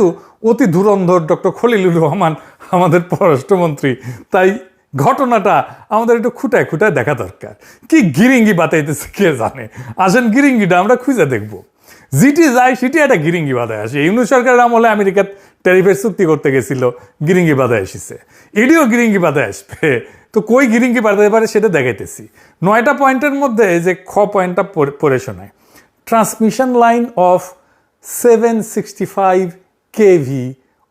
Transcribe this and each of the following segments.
কিন্তু অতি ধুরন্ধর ডক্টর খলিলুর রহমান আমাদের পররাষ্ট্রমন্ত্রী, তাই ঘটনাটা আমাদের একটু খুঁটায় খুঁটায় দেখা দরকার। কি গিরিঙ্গি বাতাইতেছে কে জানে। আসেন গিরিঙ্গিটা আমরা খুঁজে দেখবো। যেটি যায় সেটি একটা গিরিঙ্গি বাধায় আসে। ইউনূস সরকারের আমলে আমেরিকার ট্যারিফের চুক্তি করতে গেছিল, গিরিঙ্গি বাধায় এসেছে, এটিও গিরিঙ্গি বাধায় আসবে। তো কই গিরিঙ্গি বাধাতে পারে সেটা দেখাইতেছি। 9টা পয়েন্টের মধ্যে যে খ পয়েন্টটা পড়ে শোনায়, transmission line of 765 kV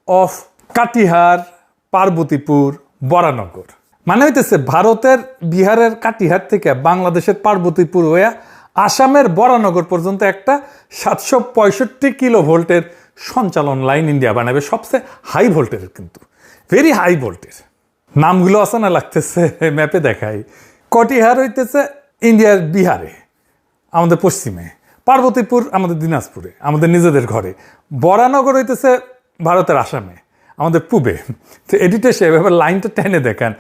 of Katihar Parbatipur Baranagar. মানে হইতেছে ভারতের বিহারের কাটিহার থেকে বাংলাদেশের পার্বতীপুর হয়ে আসামের বরানগর পর্যন্ত একটা 765 কিলো ভোল্টের সঞ্চালন লাইন ইন্ডিয়া বানাবে, সবচেয়ে হাই ভোল্টের, কিন্তু ভেরি হাই ভোল্টের। নামগুলো আসানা লাগতেছে, ম্যাপে দেখাই। কটিহার হইতেছে ইন্ডিয়ার বিহারে, আমাদের পশ্চিমে, পার্বতীপুর আমাদের দিনাজপুরে, আমাদের নিজেদের ঘরে, বরানগর হইতেছে ভারতের আসামে, আমাদের পূবে। তো এডিটে সে এভাবে লাইনটা টেনে দেখান,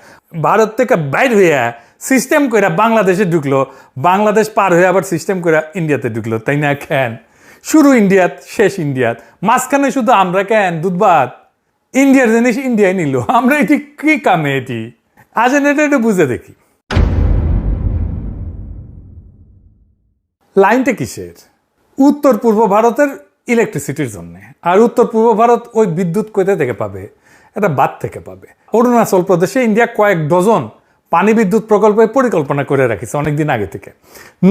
ভারত থেকে বাইর হইয়া সিস্টেম করে বাংলাদেশে ঢুকলো, বাংলাদেশ পার হয়ে আবার সিস্টেম করে ইন্ডিয়াতে ঢুকলো, তাই না? কেন শুরু ইন্ডিয়াত, শেষ ইন্ডিয়াত, মাঝখানে শুধু আমরা কেন দুধবাত ইন্ডিয়ার জিনিস ইন্ডিয়ায় নিল, আমরা এটি কি কামে এটি? আসেন এটা একটু বুঝে দেখি। লাইনটা কিসের? উত্তর পূর্ব ভারতের ইলেকট্রিসিটির জন্য। আর উত্তর পূর্ব ভারত ওই বিদ্যুৎ কোথা থেকে পাবে? এটা বাদ থেকে পাবে। অরুণাচল প্রদেশে ইন্ডিয়া কয়েক ডজন পানি বিদ্যুৎ প্রকল্পের পরিকল্পনা করে রাখিছে অনেকদিন আগে থেকে।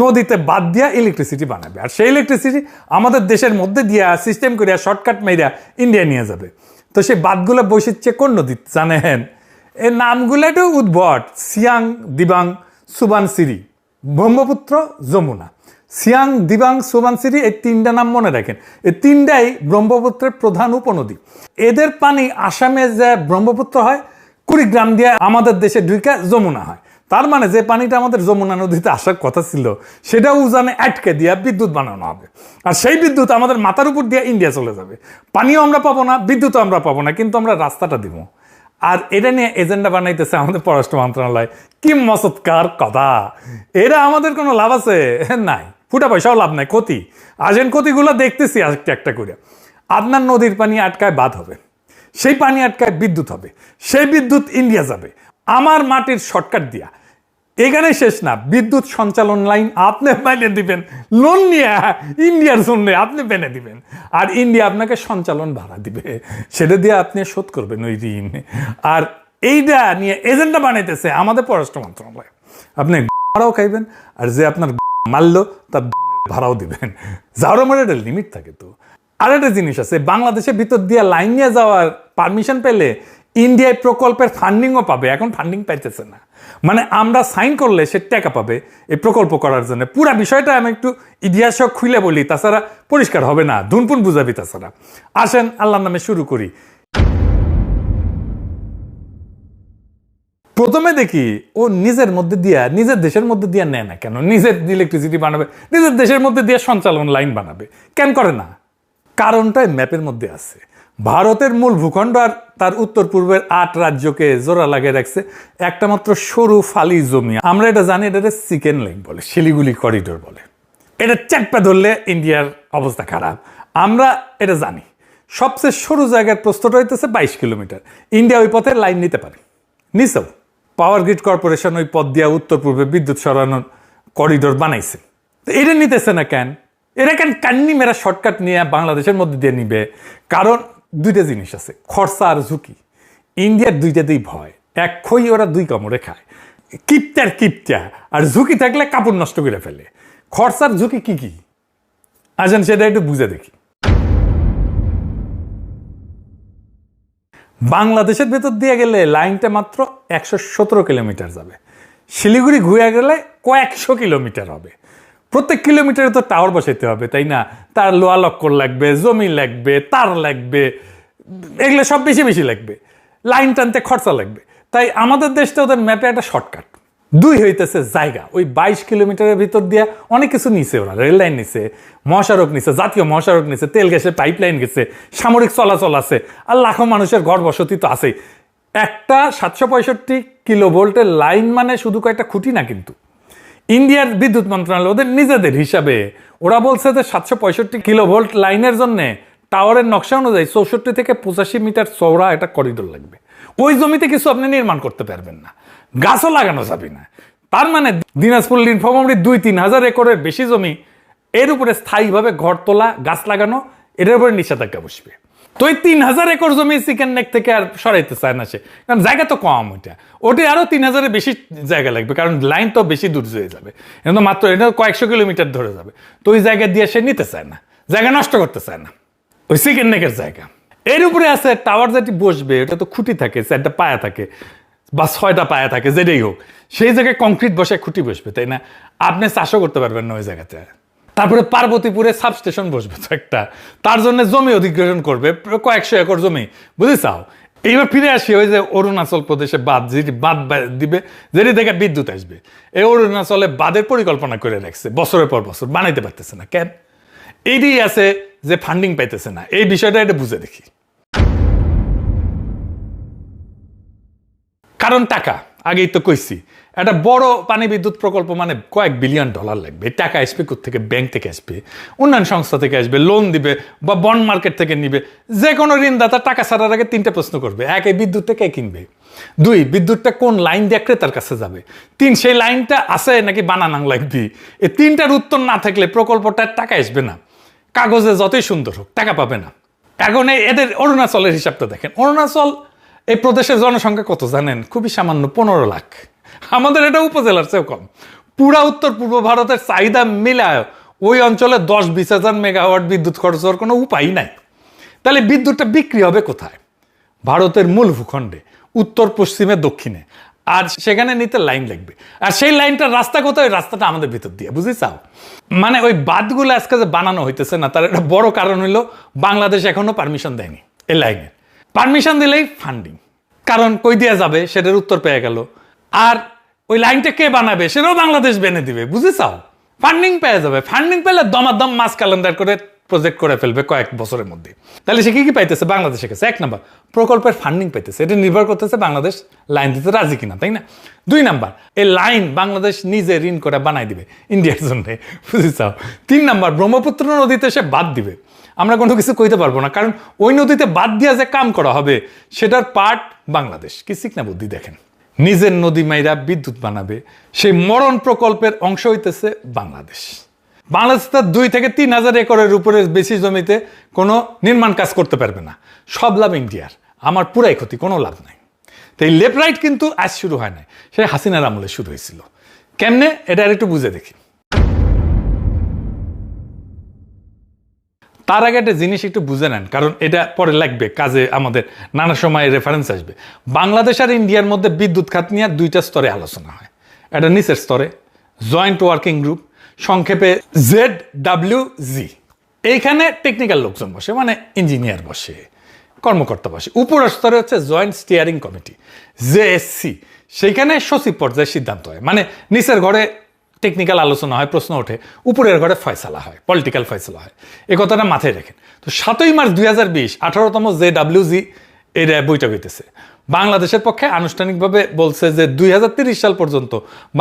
নদীতে বাদ দিয়া ইলেকট্রিসিটি বানাবে, আর সেই ইলেকট্রিসিটি আমাদের দেশের মধ্যে দিয়া সিস্টেম করিয়া শর্টকাট মেরিয়া ইন্ডিয়া নিয়ে যাবে। তো সেই বাদগুলো বসেছে কোন নদীতে জানেন? এর নামগুলো একটু উদ্ভট। সিয়াং, দিবাং, সুবানসিরি, ব্রহ্মপুত্র, যমুনা। সিয়াং, দিবাং, সুবানসিরি, এই তিনটা নাম মনে রাখেন। এই তিনটাই ব্রহ্মপুত্রের প্রধান উপনদী। এদের পানি আসামে যে ব্রহ্মপুত্র হয়, কুড়িগ্রাম দিয়ে আমাদের দেশে ঢুকে যমুনা হয়। তার মানে যে পানিটা আমাদের যমুনা নদীতে আসার কথা ছিল সেটা উজানে আটকে দিয়ে বিদ্যুৎ বানানো হবে, আর সেই বিদ্যুৎ আমাদের মাথার উপর দিয়ে ইন্ডিয়া চলে যাবে। পানিও আমরা পাবো না, বিদ্যুৎও আমরা পাবো না, কিন্তু আমরা রাস্তাটা দিব। আর এটা নিয়ে এজেন্ডা বানাইতেছে আমাদের পররাষ্ট্র মন্ত্রণালয়। কি মসৎকার কথা! এরা আমাদের কোনো লাভ আছে? নাই, ফুটা পয়সাও লাভ নাই, ক্ষতি। আসেন ক্ষতিগুলো দেখতেছি একটা একটা করে। আপনার নদীর পানি আটকায় বাঁধ হবে, সেই পানি আটকায় বিদ্যুৎ হবে, সেই বিদ্যুৎ ইন্ডিয়া যাবে আমার মাটির শর্টকাট দিয়া। এখানে শেষ না, বিদ্যুৎ সঞ্চালন লাইন আপনি বেনে দিবেন, লোন নিয়ে ইন্ডিয়ার জন্য আপনি বেনে দিবেন, আর ইন্ডিয়া আপনাকে সঞ্চালন ভাড়া দিবে, সেটা দিয়ে আপনি শোধ করবেন ওই ঋণ। আর এইটা নিয়ে এজেন্ডা বানাইতেছে আমাদের পররাষ্ট্র মন্ত্রণালয়। আপনি ভাড়াও খাইবেন, আর যে আপনার মারলো তার ভাড়াও দিবেন। যাওয়ার আমার একটা লিমিট থাকে। তো আর একটা জিনিস আছে, বাংলাদেশের ভিতর দিয়ে লাইন নিয়ে যাওয়ার পারমিশন পেলে ইন্ডিয়ায় প্রকল্পের ফান্ডিংও পাবে। এখন ফান্ডিং পাইতেছে না, মানে আমরা সাইন করলে সে টাকা পাবে এই প্রকল্প করার জন্য। পুরা বিষয়টা আমি একটু ইতিহাস খুলে বলি, তাছাড়া পরিষ্কার হবে না, ধুনপুন বুঝাবি তাছাড়া। আসেন আল্লাহর নামে শুরু করি। প্রথমে দেখি ও নিজের মধ্যে দিয়া, নিজের দেশের মধ্যে দিয়া নেয় না কেন? নিজের ইলেকট্রিসিটি বানাবে, নিজের দেশের মধ্যে দিয়ে সঞ্চালন লাইন বানাবে, কেন করে না? কারণটাই ম্যাপের মধ্যে আছে। ভারতের মূল ভূখণ্ড আর তার উত্তর পূর্বের 8 রাজ্যকে জোড়া লাগিয়ে রাখছে একটা মাত্র সরু ফালি জমি। আমরা এটা জানি, এটা চিকেন লেক বলে, শিলিগুড়ি করিডোর বলে। এটা চাপা ধরলে ইন্ডিয়ার অবস্থা খারাপ, আমরা এটা জানি। সবচেয়ে সরু জায়গার প্রস্থটা হইতেছে 22 কিলোমিটার। ইন্ডিয়া ওই পথে লাইন নিতে পারে, নিচেও পাওয়ার গ্রিড কর্পোরেশন ওই পথ দিয়া উত্তর পূর্বে বিদ্যুৎ সরানোর করিডোর বানাইছে। তো এটা নিতেছে না কেন? এরা কেন কান্নি মেরা শর্টকাট নিয়ে বাংলাদেশের মধ্যে দিয়ে নিবে? কারণ দুইটা জিনিস আছে, খরচা আর ঝুঁকি। ইন্ডিয়ার দুইটাতেই ভয়, এক খই ওরা দুই কামড়ে খায়, কিপটার কিপটা। আর ঝুঁকি থাকলে কাপড় নষ্ট করে ফেলে। খরচার ঝুঁকি কি কি আসেন সেটা একটু বুঝে দেখি। বাংলাদেশের ভেতর দিয়ে গেলে লাইনটা মাত্র 117 কিলোমিটার যাবে। শিলিগুড়ি ঘুরে গেলে কয়েকশো কিলোমিটার হবে। প্রত্যেক কিলোমিটারে তো টাওয়ার বসাইতে হবে, তাই না? তার লোহা লক্কর লাগবে, জমি লাগবে, তার লাগবে, এগুলো সব বেশি বেশি লাগবে। লাইন টানতে খরচা লাগবে। তাই আমাদের দেশটা ওদের ম্যাপে একটা শর্টকাট। দুই হইতেছে জায়গা। ওই 22 কিলোমিটারের ভিতর দিয়ে অনেক কিছু নিছে ওরা। রেল লাইন নিছে, মহাসড়ক নিছে, জাতীয় মহাসড়ক নিছে, তেল গ্যাসের পাইপ লাইন গেছে, সামরিক চলাচল আছে, আর লাখো মানুষের ঘর বসতি তো আছেই। একটা 765 কিলো ভোল্টের লাইন মানে শুধু কয়েকটা খুঁটি না, কিন্তু ইন্ডিয়ার বিদ্যুৎ মন্ত্রণালয় ওদের নিজেদের হিসাবে ওরা বলছে যে 765 কিলো ভোল্ট লাইনের জন্য টাওয়ারের নকশা অনুযায়ী 64 থেকে 85 মিটার চওড়া একটা করিডোর লাগবে। ওই জমিতে কিছু আপনি নির্মাণ করতে পারবেন না, গাছও লাগানো যাবে না। তার মানে দিনাজপুর নীলফামারী 2-3 হাজার একরের বেশি জমি, এর উপরে স্থায়ীভাবে ঘর তোলা, গাছ লাগানো, এটার উপরে নিষেধাজ্ঞা বসবে। তো এই 3000 একর জমি চিকেন নেক থেকে আর সরাইতে চায় না সে, কারণ জায়গা তো কম। ওটা আরো 3000-এর বেশি জায়গা লাগবে, কারণ লাইন তো বেশি দূর হয়ে যাবে, এটা মাত্র এটা কয়েকশো কিলোমিটার ধরে যাবে। তো ওই জায়গা দিয়ে সে নিতে চায় না, জায়গা নষ্ট করতে চায় না, ওই চিকেন নেকের জায়গা। এর উপরে আছে টাওয়ার যেটি বসবে, ওটা তো খুঁটি থাকে, 4টা পায়া থাকে বা 6টা পায়া থাকে, যেটাই হোক, সেই জায়গায় কংক্রিট বসে খুঁটি বসবে, তাই না? আপনি চাষও করতে পারবেন না ওই জায়গাতে। তারপরে পার্বতীপুরে সাবস্টেশন বসবে তো একটা, তার জন্য জমি অধিগ্রহণ করবে কয়েকশো একর জমি, বুঝেছাও? এইবার ফিরে আসি ওই যে অরুণাচল প্রদেশে বাঁধ, যেটি বাঁধ দিবে, যেটি থেকে বিদ্যুৎ আসবে। এই অরুণাচলে বাঁধের পরিকল্পনা করে রাখছে, বছরের পর বছর বানাইতে পারতেছে না। কেন? এইটি আছে যে ফান্ডিং পাইতেছে না, এই বিষয়টা এটা বুঝে দেখি। কারণ টাকা, আগেই তো কইছি, একটা বড় পানি বিদ্যুৎ প্রকল্প মানে কয়েক বিলিয়ন ডলার লাগবে। টাকা আসবে কোত্থেকে? ব্যাংক থেকে আসবে, উন্নয়ন সংস্থা থেকে আসবে, লোন দিবে বা বন্ড মার্কেট থেকে নিবে। যে কোনো ঋণদাতা টাকা ছাড়ার আগে 3টা প্রশ্ন করবে। 1, এই বিদ্যুৎটা কে কিনবে? 2, বিদ্যুৎটা কোন লাইন দিয়ে ক্রেতার কাছে যাবে? 3, সেই লাইনটা আছে নাকি বানানো লাগবে? এই 3টার উত্তর না থাকলে প্রকল্পটার টাকা আসবে না। কাগজে যতই সুন্দর হোক, টাকা পাবে না। এখন এদের অরুণাচলের হিসাবটা দেখেন। অরুণাচল এই প্রদেশের জনসংখ্যা কত জানেন? খুবই সামান্য, 15 লাখ। আমাদের এটা উপজেলার চেয়েও কম। পুরা উত্তর পূর্ব ভারতের চাহিদা মিলায় ওই অঞ্চলে 10-20 হাজার মেগাওয়াট বিদ্যুৎ খরচ হওয়ার কোনো উপায় নাই। তাহলে বিদ্যুৎটা বিক্রি হবে কোথায়? ভারতের মূল ভূখণ্ডে, উত্তর পশ্চিমে, দক্ষিণে। আর সেখানে নিতে লাইন লাগবে। আর সেই লাইনটার রাস্তা কোথায়? ওই রাস্তাটা আমাদের ভিতর দিয়ে, বুঝেছাও? মানে ওই বাঁধগুলো আজকে যে বানানো হইতেছে না, তার একটা বড় কারণ হইলো বাংলাদেশ এখনো পারমিশন দেয়নি এই লাইনের। পারমিশন দিলেই ফান্ডিং, কারণ কই দেওয়া যাবে সেটার উত্তর পেয়ে গেল। আর ওই লাইনটা কে বানাবে সেটাও বাংলাদেশ বেনে দিবে, বুঝেছাও? ফান্ডিং পেয়ে যাবে। ফান্ডিং পেলে দমাদম মাস ক্যালেন্ডার করে প্রজেক্ট করে ফেলবে কয়েক বছরের মধ্যে। তাহলে সে কি পাইতেছে? বাংলাদেশের কাছে 1 নাম্বার প্রকল্পের ফান্ডিং পাইতেছে। এটা নির্ভর করতেছে বাংলাদেশ লাইন দিতে রাজি কিনা, তাই না? 2 নাম্বার, এই লাইন বাংলাদেশ নিজে ঋণ করে বানাই দিবে ইন্ডিয়ার জন্য, বুঝেছাও? 3 নাম্বার, ব্রহ্মপুত্র নদীতে সে বাদ দিবে। আমরা কোনো কিছু কইতে পারবো না, কারণ ওই নদীতে বাদ দিয়া যে কাম করা হবে সেটার পার্ট বাংলাদেশ। কি শিখনা বুদ্ধি দেখেন! নিজের নদী মাইরা বিদ্যুৎ বানাবে, সেই মরণ প্রকল্পের অংশ হইতেছে বাংলাদেশ। বাংলাদেশ তার 2 থেকে 3 হাজার একরের উপরে বেশি জমিতে কোনো নির্মাণ কাজ করতে পারবে না। সব লাভ ইন্ডিয়ার, আমার পুরাই ক্ষতি, কোনো লাভ নাই। তো এই লেফট রাইট কিন্তু আজ শুরু হয় নাই, সে হাসিনার আমলে শুরু হয়েছিল। কেমনে? এটা আর একটু বুঝে দেখি। তার আগে একটা জিনিস একটু বুঝে নেন, কারণ এটা পরে লাগবে কাজে, আমাদের নানা সময় রেফারেন্স আসবে। বাংলাদেশ আর ইন্ডিয়ার মধ্যে বিদ্যুৎ খাত নিয়ে 2টা স্তরে আলোচনা হয়। একটা নিচের স্তরে জয়েন্ট ওয়ার্কিং গ্রুপ, সংক্ষেপে ZWG। এইখানে টেকনিক্যাল লোকজন বসে, মানে ইঞ্জিনিয়ার বসে, কর্মকর্তা বসে। উপরের স্তরে হচ্ছে জয়েন্ট স্টিয়ারিং কমিটি, JSC। সেইখানে সচিব পর্যায়ে সিদ্ধান্ত হয়। মানে নিচের ঘরে টেকনিক্যাল আলোচনা হয়, প্রশ্ন ওঠে, উপরের ঘরে ফয়সালা হয়, পলিটিক্যাল ফয়সালা হয়। এই কথাটা মাথায় রাখেন। তো 7ই মার্চ 2020 18তম ZWG এর বৈঠক হইতেছে। বাংলাদেশের পক্ষে আনুষ্ঠানিকভাবে বলছে যে 2030 সাল পর্যন্ত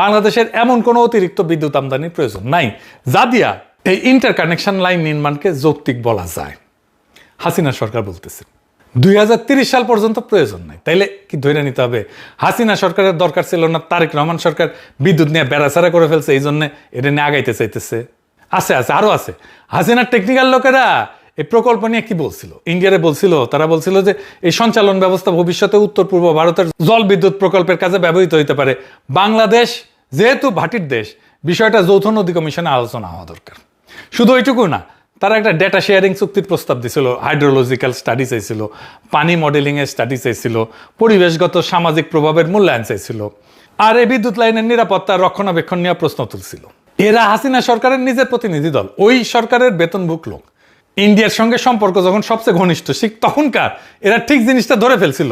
বাংলাদেশের এমন কোনো অতিরিক্ত বিদ্যুৎ আমদানির প্রয়োজন নাই যা দিয়া এই ইন্টারকানেকশন লাইন নির্মাণকে যৌক্তিক বলা যায়। হাসিনা সরকার বলতেছে 2030 সাল পর্যন্ত প্রয়োজন নাই। তাইলে কি ধরে নিতে হবে হাসিনা সরকারের দরকার ছিল না, তারেক রহমান সরকার বিদ্যুৎ নিয়ে বেড়াছাড়া করে ফেলছে, এই জন্য এটা নিয়ে আগাইতে চাইতেছে? আছে, আরো আছে। হাসিনার টেকনিক্যাল লোকেরা এই প্রকল্প নিয়ে কি বলছিল? ইন্ডিয়ারে বলছিল, তারা বলছিল যে এই সঞ্চালন ব্যবস্থা ভবিষ্যতে উত্তর পূর্ব ভারতের জল বিদ্যুৎ প্রকল্পের কাজে ব্যবহৃত হইতে পারে। বাংলাদেশ যেহেতু ভাটির দেশ, বিষয়টা যৌথ নদী কমিশনে আলোচনা হওয়া দরকার। শুধু ওইটুকু না, তারা একটা ডেটা শেয়ারিং চুক্তির প্রস্তাব দিয়েছিল, হাইড্রোলজিক্যাল স্টাডি চাইছিল, পানি মডেলিংয়ের স্টাডি চাইছিল, পরিবেশগত সামাজিক প্রভাবের মূল্যায়ন চাইছিল, আর এই বিদ্যুৎ লাইনের নিরাপত্তা রক্ষণাবেক্ষণ নিয়ে প্রশ্ন তুলছিল। এরা হাসিনা সরকারের নিজের প্রতিনিধি দল, ওই সরকারের বেতনভুক লোক। ইন্ডিয়ার সঙ্গে সম্পর্ক যখন সবচেয়ে ঘনিষ্ঠ, তখনকার এরা ঠিক জিনিসটা ধরে ফেলছিল।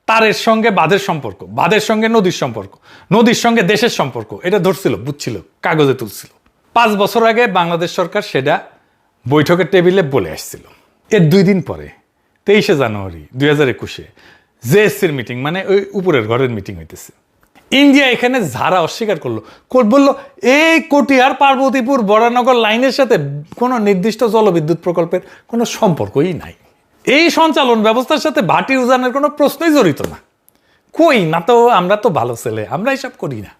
তারের সঙ্গে বাঁধের সম্পর্ক, বাঁধের সঙ্গে নদীর সম্পর্ক, নদীর সঙ্গে দেশের সম্পর্ক, এটা ধরছিল, বুঝছিল, কাগজে তুলছিল। 5 বছর আগে বাংলাদেশ সরকার সেটা বৈঠকের টেবিলে বলে আসছিল। এর 2 দিন পরে 23শে জানুয়ারি 2021 JSCর মিটিং, মানে ওই উপরের ঘরের মিটিং হইতেছে। ইন্ডিয়া এখানে ঝাড়া অস্বীকার করলো, বললো এই কটিহার পার্বতীপুর বরানগর লাইনের সাথে কোনো নির্দিষ্ট জলবিদ্যুৎ প্রকল্পের কোনো সম্পর্কই নাই। এই সঞ্চালন ব্যবস্থার সাথে ভাটি উজানের কোনো প্রশ্নই জড়িত না। কই না তো, আমরা তো ভালো ছেলে, আমরা এসব করি না।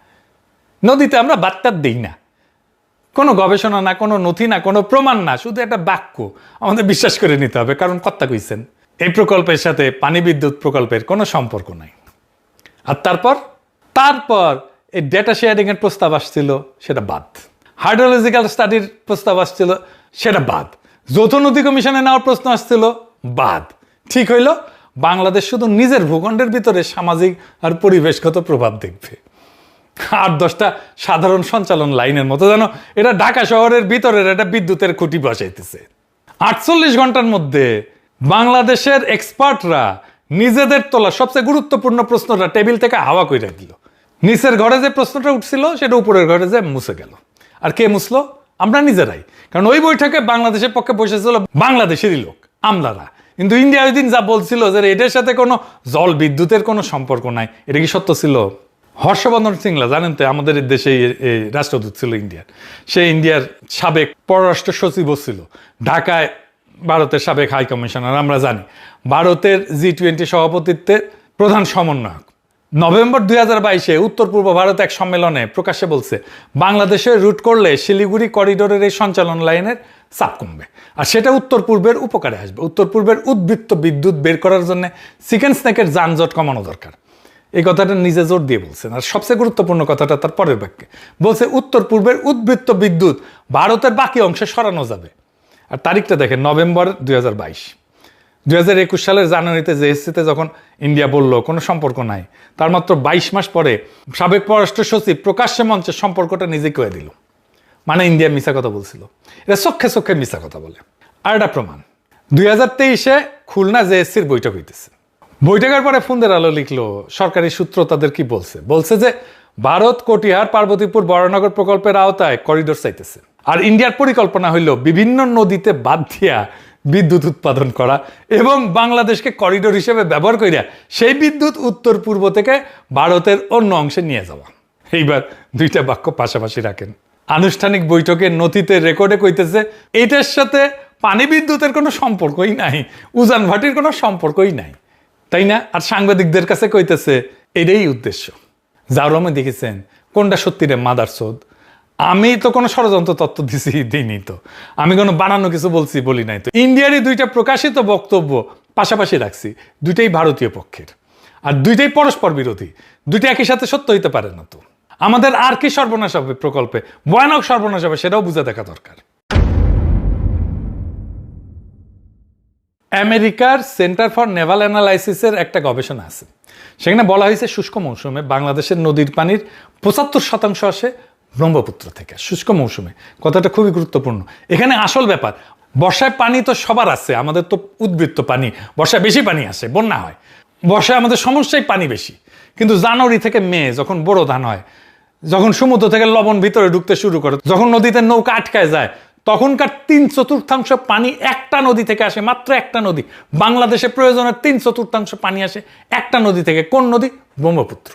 নদীতে আমরা বার্তার দিই না, কোনো গবেষণা না, কোনো নথি না, কোনো প্রমাণ না, শুধু একটা বাক্য আমাদের বিশ্বাস করে নিতে হবে, কারণ কর্তা কইছেন। এই প্রকল্পের সাথে পানি বিদ্যুৎ প্রকল্পের কোনো সম্পর্ক নাই। আর তারপর এই ডেটা শেয়ারিং এর প্রস্তাব আসছিল, সেটা বাদ। হাইড্রোলজিক্যাল স্টাডির প্রস্তাব আসছিল, সেটা বাদ। যৌথ নদী কমিশনে নেওয়ার প্রশ্ন আসছিল, বাদ। ঠিক হইল, বাংলাদেশ শুধু নিজের ভূখণ্ডের ভিতরে সামাজিক আর পরিবেশগত প্রভাব দেখবে। 8-10টা সাধারণ সঞ্চালন লাইনের মতো যেন এটা ঢাকা শহরের ভিতরের একটা বিদ্যুতের খুঁটি বসাইতেছে। 48 ঘন্টার মধ্যে বাংলাদেশের এক্সপার্টরা নিজেদের তোলা সবচেয়ে গুরুত্বপূর্ণ প্রশ্নটা টেবিল থেকে হাওয়া কইরা দিল। নিচের ঘরে যে প্রশ্নটা উঠছিল সেটা উপরের ঘরে যে মুছে গেল। আর কে মুছলো? আমরা নিজেরাই। কারণ ওই বৈঠকে বাংলাদেশের পক্ষে বসেছিল বাংলাদেশেরই লোক, আমলারা। কিন্তু ইন্ডিয়া ওই দিন যা বলছিল যে এটার সাথে কোনো জল বিদ্যুতের কোনো সম্পর্ক নাই, এটা কি সত্য ছিল? হর্ষবর্ধন সিংলা জানেন তো, আমাদের দেশে রাষ্ট্রদূত ছিল ইন্ডিয়ার। সে ইন্ডিয়ার সাবেক পররাষ্ট্র সচিব ছিল ঢাকায়, ভারতের সাবেক হাই কমিশনার। আমরা জানি ভারতের G20 সভাপতিত্বের প্রধান সমন্বয়ক। নভেম্বর 2022-এ উত্তর পূর্ব ভারত এক সম্মেলনে প্রকাশ্যে বলছে বাংলাদেশে রুট করলে শিলিগুড়ি করিডোরের এই সঞ্চালন লাইনের চাপ কমবে, আর সেটা উত্তর পূর্বের উপকারে আসবে। উত্তর পূর্বের উদ্বৃত্ত বিদ্যুৎ বের করার জন্য চিকেন স্ন্যাকের যানজট কমানো দরকার। এই কথাটা নিজে জোর দিয়ে বলছেন। আর সবচেয়ে গুরুত্বপূর্ণ কথাটা তার পরের বাক্যে বলছে, উত্তর পূর্বের উদ্বৃত্ত বিদ্যুৎ ভারতের বাকি অংশে সরানো যাবে। আর তারিখটা দেখেন, নভেম্বর 2022। 2021 সালের জানুয়ারিতে জেএসসিতে যখন ইন্ডিয়া বলল কোনো সম্পর্ক নাই, তার মাত্র 22 মাস পরে সাবেক পররাষ্ট্র সচিব প্রকাশ্যে মঞ্চে সম্পর্কটা নিজে কয়ে দিল। মানে ইন্ডিয়া মিছা কথা বলছিল। এটা চোখে চোখে মিছা কথা বলে। আর এটা প্রমাণ, 2023-এ খুলনা জেএসসির বৈঠক হইতেছে। বৈঠকের পরে ফোনদের আলো লিখলো, সরকারি সূত্র তাদের কি বলছে যে ভারত কটিহার পার্বতীপুর বরানগর প্রকল্পের আওতায় করিডোর চাইতেছে। আর ইন্ডিয়ার পরিকল্পনা হইল বিভিন্ন নদীতে বাঁধ দিয়া বিদ্যুৎ উৎপাদন করা এবং বাংলাদেশকে করিডোর হিসেবে ব্যবহার করিয়া সেই বিদ্যুৎ উত্তর পূর্ব থেকে ভারতের অন্য অংশে নিয়ে যাওয়া। এইবার দুইটা বাক্য পাশাপাশি রাখেন। আনুষ্ঠানিক বৈঠকের নথিতে রেকর্ডে কইতেছে এটার সাথে পানি বিদ্যুতের কোনো সম্পর্কই নাই, উজান ভাটির কোনো সম্পর্কই নাই, তাই না? আর সাংবাদিকদের কাছে কইতেছে এটাই উদ্দেশ্য। জাউরমে দেখেছেন কোনটা সত্যি রে মাদারচোদ? আমি তো কোনো ষড়যন্ত্র তত্ত্ব দিইনি, তো আমি কোনো বানানো কিছু বলি নাই তো। ইন্ডিয়ারই দুইটা প্রকাশিত বক্তব্য পাশাপাশি রাখছি, দুইটাই ভারতীয় পক্ষের, আর দুইটাই পরস্পর বিরোধী। দুইটা একই সাথে সত্য হইতে পারে না। তো আমাদের আর কি সর্বনাশ হবে প্রকল্পে? ভয়ানক সর্বনাশ হবে, সেটাও বুঝে দেখা দরকার। আমেরিকার সেন্টার ফর নেভাল অ্যানালাইসিসের একটা গবেষণা আছে, সেখানে বলা হয়েছে শুষ্ক মৌসুমে বাংলাদেশের নদীর পানির 75% আসে ব্রহ্মপুত্র থেকে। শুষ্ক মৌসুমে, কথাটা খুবই গুরুত্বপূর্ণ। এখানে আসল ব্যাপার, বর্ষায় পানি তো সবার আছে, আমাদের তো উদ্বৃত্ত পানি, বর্ষায় বেশি পানি আসে, বন্যা হয়। বর্ষায় আমাদের সমস্যাই পানি বেশি, কিন্তু জানুয়ারি থেকে মে যখন বড় ধান হয়, যখন সমুদ্র থেকে লবণ ভিতরে ঢুকতে শুরু করে, যখন নদীতে নৌকা আটকায় যায়, তখনকার 3/4 পানি একটা নদী থেকে আসে, মাত্র একটা নদী। বাংলাদেশে প্রয়োজনের 3/4 পানি আসে একটা নদী থেকে। কোন নদী? ব্রহ্মপুত্র।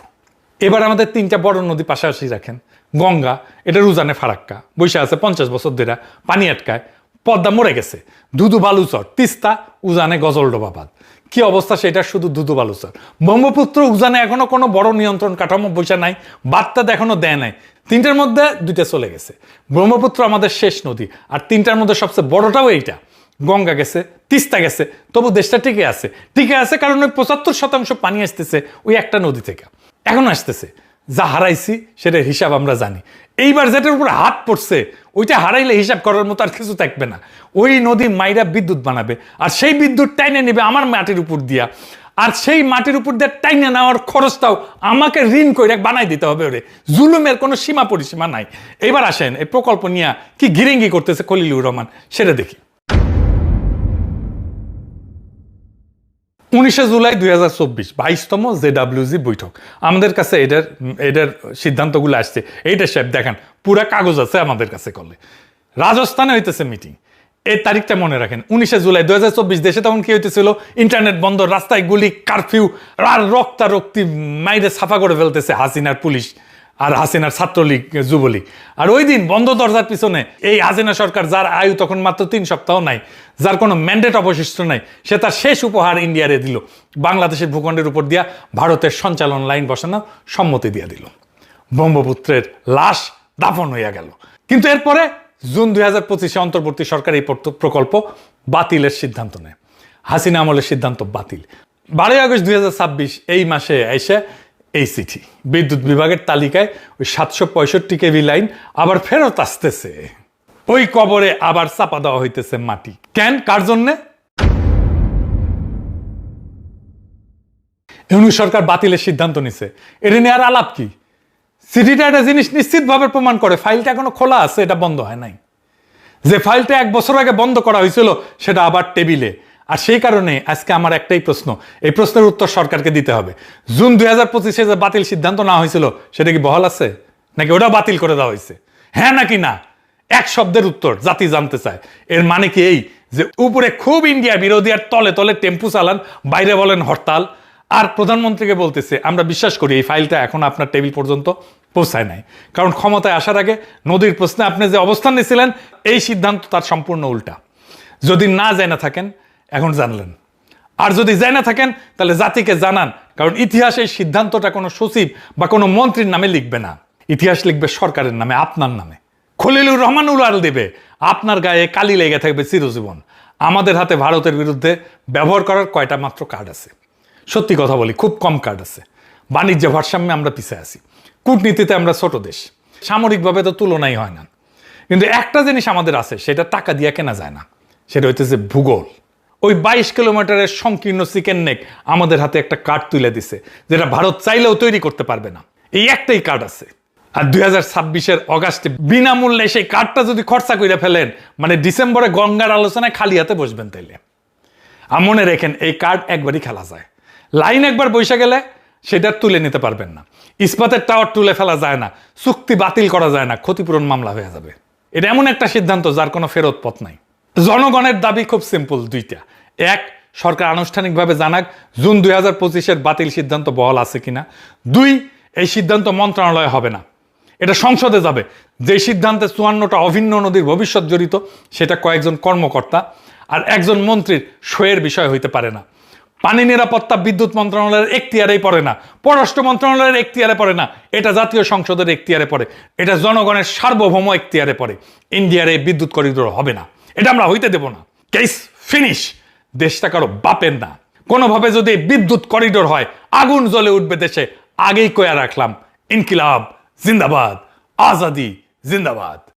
এবার আমাদের 3টা বড় নদী পাশাপাশি রাখেন। গঙ্গা, এটা উজানে ফারাক্কা বসে আছে 50 বছর ধরে, পানি আটকায়। পদ্মা মরে গেছে, ধুধু বালুচর। তিস্তা উজানে গজলডোবা বাঁধ, কি অবস্থা সেটা, শুধু ধুধু বালুচর। ব্রহ্মপুত্র উজানে এখনো কোনো বড় নিয়ন্ত্রণ কাঠামো বসে নাই, বার্তা এখনো দেয় নাই। 3টার মধ্যে 2টা চলে গেছে। ব্রহ্মপুত্র আমাদের শেষ নদী, আর 3টার মধ্যে সবচেয়ে বড়টাও এইটা। গঙ্গা গেছে, তিস্তা গেছে, তবু দেশটা টিকে আছে কারণ ওই 75% পানি আসতেছে ওই একটা নদী থেকে, এখন আসতেছে। যা হারাইছি সেটার হিসাব আমরা জানি। এইবার যেটার উপর হাত পড়ছে ওইটা হারাইলে হিসাব করার মতো আর কিছু থাকবে না। ওই নদী মাইরা বিদ্যুৎ বানাবে, আর সেই বিদ্যুৎ টাইনে নেবে আমার মাটির উপর দিয়া, আর সেই মাটির উপর দিয়ে টাইনে নেওয়ার খরচটাও আমাকে ঋণ করে বানাই দিতে হবে। ওরে জুলুমের কোনো সীমা পরিসীমা নাই। এবার আসেন এই প্রকল্প নিয়ে কি গিরিঙ্গি করতেছে খলিলুর রহমান, সেটা দেখি। 19 জুলাই 2024 22তম জেডব্লিউজি বৈঠক। আমাদের কাছে এটার সিদ্ধান্তগুলো আসছে। এইটা সাহেব দেখেন, পুরা কাগজ আছে আমাদের কাছে। করলে রাজস্থানে হইতেছে মিটিং। এই তারিখটা মনে রাখেন, 19শে জুলাই 2024। দেশে তখন কি হইতেছিল? ইন্টারনেট বন্ধ, রাস্তায় গুলি, কারফিউ, আর রক্তারক্তি মাইরে সাফা করে ফেলতেছে হাসিনার পুলিশ আর হাসিনার ছাত্রলীগ, যুবলীগ। আর ওই দিন বন্ধ দরজার পিছনে এই হাসিনা সরকার, যার আয়ু তখন মাত্র 3 সপ্তাহ নাই, যার কোনো ম্যান্ডেট অবশিষ্ট নাই, সে তার শেষ উপহার ইন্ডিয়ারে দিল, বাংলাদেশের ভূখণ্ডের উপর দিয়া ভারতের সঞ্চালন লাইন বসানোর সম্মতি দিয়া দিল। ব্রহ্মপুত্রের লাশ দাফন হইয়া গেল। কিন্তু এরপরে জুন 2025-এ অন্তর্বর্তী সরকার এই প্রকল্প বাতিলের সিদ্ধান্ত নেয়। হাসিনা আমলের সিদ্ধান্ত বাতিল। 12 আগস্ট 2026 এই মাসে এসে এই চিঠি বিদ্যুৎ বিভাগের তালিকায় ওই 765 কেভি লাইন আবার ফেরত আসতেছে। ওই কবরে আবার চাপা দেওয়া হইতেছে মাটি। কেন? কার জন্যে? ইউনূস সরকার বাতিলের সিদ্ধান্ত নিছে। এটা নিয়ে আর আলাপ কি? চিঠিটা একটা জিনিস নিশ্চিতভাবে প্রমাণ করে, ফাইলটা এখনো খোলা আছে, এটা বন্ধ হয় নাই। যে ফাইলটা 1 বছর আগে বন্ধ করা হয়েছিল সেটা আবার টেবিলে। আর সেই কারণে আজকে আমার একটাই প্রশ্ন, এই প্রশ্নের উত্তর সরকারকে দিতে হবে। জুন 2025-এ যে বাতিল সিদ্ধান্ত নেওয়া হয়েছিল সেটা কি বহাল আছে, নাকি ওটা বাতিল করে দেওয়া হয়েছে? হ্যাঁ নাকি না? এক শব্দের উত্তর জাতি জানতে চায়। এর মানে কি এই যে উপরে খুব ইন্ডিয়া বিরোধী আর তলে তলে টেম্পু চালান, বাইরে বলেন হরতাল, আর প্রধানমন্ত্রীকে বলতেছে আমরা বিশ্বাস করি এই ফাইলটা এখন আপনার টেবিল পর্যন্ত পৌঁছায় নাই, কারণ ক্ষমতায় আসার আগে নদীর প্রশ্নে আপনি যে অবস্থান নিয়েছিলেন এই সিদ্ধান্ত তার সম্পূর্ণ উল্টা। যদি না জেনে থাকেন এখন জানলেন, আর যদি জেনে থাকেন তাহলে জাতিকে জানান, কারণ ইতিহাস এই সিদ্ধান্তটা কোনো সচিব বা কোনো মন্ত্রীর নামে লিখবে না, ইতিহাস লিখবে সরকারের নামে, আপনার নামে। খলিলুর রহমান উলাল দেবে, আপনার গায়ে কালি লেগে থাকবে চিরজীবন। আমাদের হাতে ভারতের বিরুদ্ধে ব্যবহার করার কয়টা মাত্র কার্ড আছে? সত্যি কথা বলি, খুব কম কার্ড আছে। বাণিজ্য ভারসাম্যে আমরা পিছিয়ে আছি, কূটনীতিতে আমরা ছোট দেশ, সামরিকভাবে তো তুলনাই হয় না। কিন্তু একটা জিনিস আমাদের আছে, সেটা টাকা দিয়ে কেনা যায় না, সেটা হইতেছে ভূগোল। ওই 22 কিলোমিটারের সংকীর্ণ চিকেন নেক আমাদের হাতে একটা কার্ড তুলে দিছে, যেটা ভারত চাইলেও তৈরি করতে পারবে না। এই একটাই কার্ড আছে। আর 2026-এর অগাস্টে বিনামূল্যে সেই কার্ডটা যদি খরচা করে ফেলেন, মানে ডিসেম্বরে গঙ্গার আলোচনায় খালি হাতে বসবেন তাইলে। আর মনে রেখেন, এই কার্ড একবারই খেলা যায়, লাইন একবার বসে গেলে সেটা তুলে নিতে পারবেন না। ইস্পাতের টাওয়ার তুলে ফেলা যায় না, চুক্তি বাতিল করা যায় না, ক্ষতিপূরণ মামলা হয়ে যাবে। এটা এমন একটা সিদ্ধান্ত যার কোনো ফেরত পথ নাই। জনগণের দাবি খুব সিম্পল, দুইটা। এক, সরকার আনুষ্ঠানিকভাবে জানাক জুন 2025-এর বাতিল সিদ্ধান্ত বহাল আছে কিনা। 2, এই সিদ্ধান্ত মন্ত্রণালয়ে হবে না, এটা সংসদে যাবে। যে সিদ্ধান্তে 54টা অভিন্ন নদীর ভবিষ্যৎ জড়িত, সেটা কয়েকজন কর্মকর্তা আর একজন মন্ত্রীর সইয়ের বিষয় হইতে পারে না। পানি নিরাপত্তা বিদ্যুৎ মন্ত্রণালয়ের এখতিয়ারেই পড়ে না, পররাষ্ট্র মন্ত্রণালয়ের এখতিয়ারে পড়ে না, এটা জাতীয় সংসদের এখতিয়ারে পড়ে, এটা জনগণের সার্বভৌম এখতিয়ারে পড়ে। ইন্ডিয়ার এই বিদ্যুৎ করিডোর হবে না, এটা আমরা হইতে দেব না। Case finish. দেশটা কারো বাপের না। কোনোভাবে যদি বিদ্যুৎ করিডোর হয়, আগুন জ্বলে উঠবে দেশে। আগেই কয়া রাখলাম, ইনকিলাব জিন্দাবাদ, আজাদি জিন্দাবাদ।